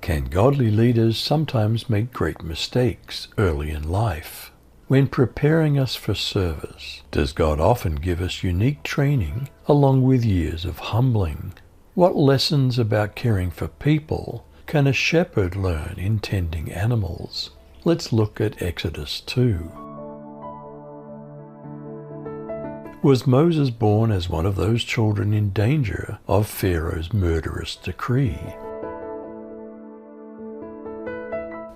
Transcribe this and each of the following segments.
Can godly leaders sometimes make great mistakes early in life? When preparing us for service, does God often give us unique training along with years of humbling? What lessons about caring for people can a shepherd learn in tending animals? Let's look at Exodus 2. Was Moses born as one of those children in danger of Pharaoh's murderous decree?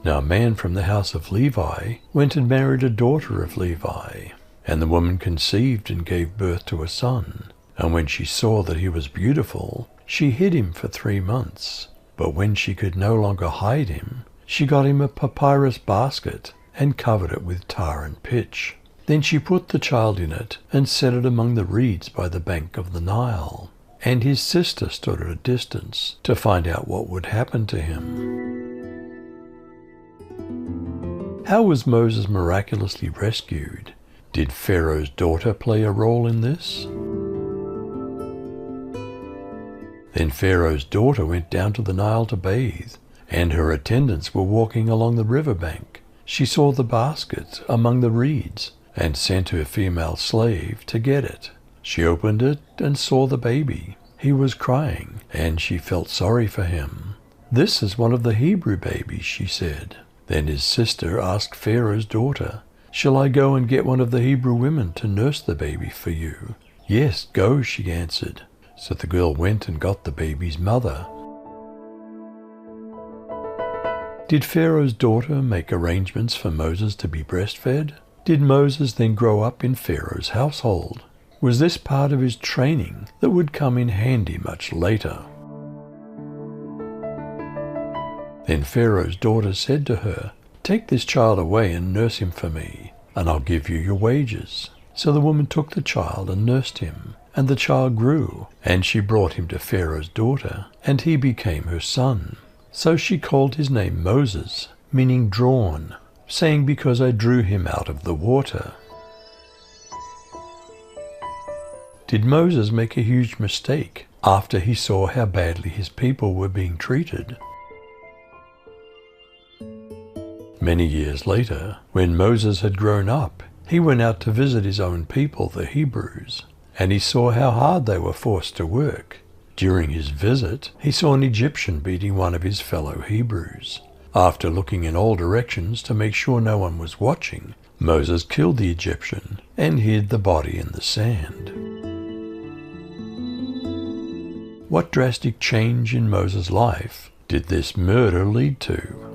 Now a man from the house of Levi went and married a daughter of Levi, and the woman conceived and gave birth to a son. And when she saw that he was beautiful, she hid him for 3 months. But when she could no longer hide him, she got him a papyrus basket and covered it with tar and pitch. Then she put the child in it and set it among the reeds by the bank of the Nile. And his sister stood at a distance to find out what would happen to him. How was Moses miraculously rescued? Did Pharaoh's daughter play a role in this? Then Pharaoh's daughter went down to the Nile to bathe, and her attendants were walking along the riverbank. She saw the basket among the reeds, and sent her female slave to get it. She opened it and saw the baby. He was crying, and she felt sorry for him. "This is one of the Hebrew babies," she said. Then his sister asked Pharaoh's daughter, "Shall I go and get one of the Hebrew women to nurse the baby for you?" "Yes, go," she answered. So the girl went and got the baby's mother. Did Pharaoh's daughter make arrangements for Moses to be breastfed? Did Moses then grow up in Pharaoh's household? Was this part of his training that would come in handy much later? Then Pharaoh's daughter said to her, "Take this child away and nurse him for me, and I'll give you your wages." So the woman took the child and nursed him, and the child grew, and she brought him to Pharaoh's daughter, and he became her son. So she called his name Moses, meaning drawn, saying, "Because I drew him out of the water." Did Moses make a huge mistake after he saw how badly his people were being treated? Many years later, when Moses had grown up, he went out to visit his own people, the Hebrews, and he saw how hard they were forced to work. During his visit, he saw an Egyptian beating one of his fellow Hebrews. After looking in all directions to make sure no one was watching, Moses killed the Egyptian and hid the body in the sand. What drastic change in Moses' life did this murder lead to?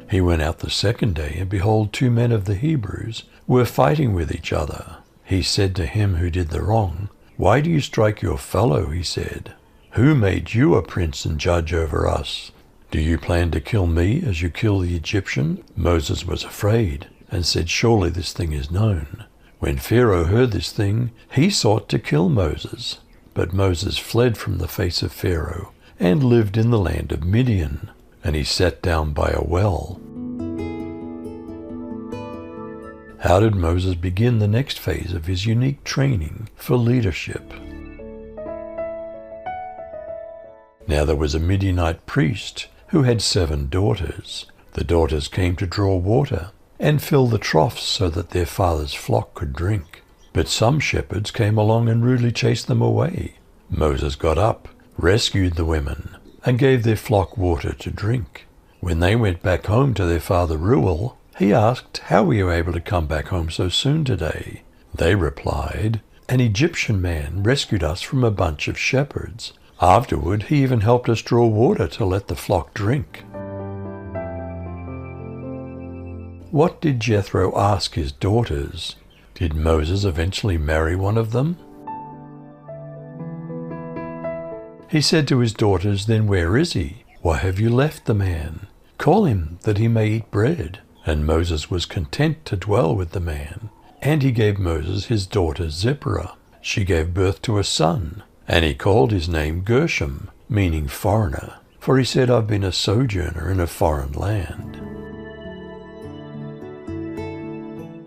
He went out the second day, and behold, 2 men of the Hebrews were fighting with each other. He said to him who did the wrong, "Why do you strike your fellow?" he said. "Who made you a prince and judge over us? Do you plan to kill me as you kill the Egyptian?" Moses was afraid and said, "Surely this thing is known." When Pharaoh heard this thing, he sought to kill Moses. But Moses fled from the face of Pharaoh and lived in the land of Midian, and he sat down by a well. How did Moses begin the next phase of his unique training for leadership? Now there was a Midianite priest who had 7 daughters. The daughters came to draw water and fill the troughs so that their father's flock could drink. But some shepherds came along and rudely chased them away. Moses got up, rescued the women, and gave their flock water to drink. When they went back home to their father Reuel, he asked, "How were you able to come back home so soon today?" They replied, "An Egyptian man rescued us from a bunch of shepherds. Afterward, he even helped us draw water to let the flock drink." What did Jethro ask his daughters? Did Moses eventually marry one of them? He said to his daughters, "Then where is he? Why have you left the man? Call him that he may eat bread." And Moses was content to dwell with the man. And he gave Moses his daughter Zipporah. She gave birth to a son, and he called his name Gershom, meaning foreigner. For he said, "I've been a sojourner in a foreign land."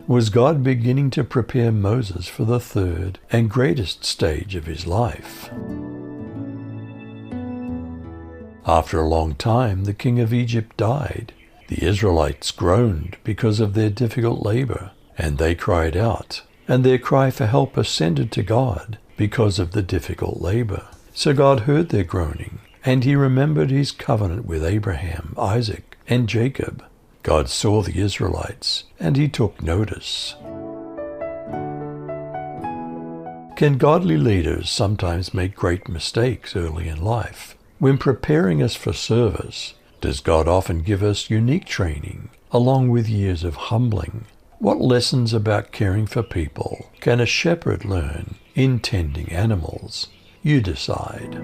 Was God beginning to prepare Moses for the third and greatest stage of his life? After a long time, the king of Egypt died. The Israelites groaned because of their difficult labor, and they cried out, and their cry for help ascended to God because of the difficult labor. So God heard their groaning, and he remembered his covenant with Abraham, Isaac, and Jacob. God saw the Israelites, and he took notice. Can godly leaders sometimes make great mistakes early in life? When preparing us for service, does God often give us unique training, along with years of humbling? What lessons about caring for people can a shepherd learn in tending animals? You decide.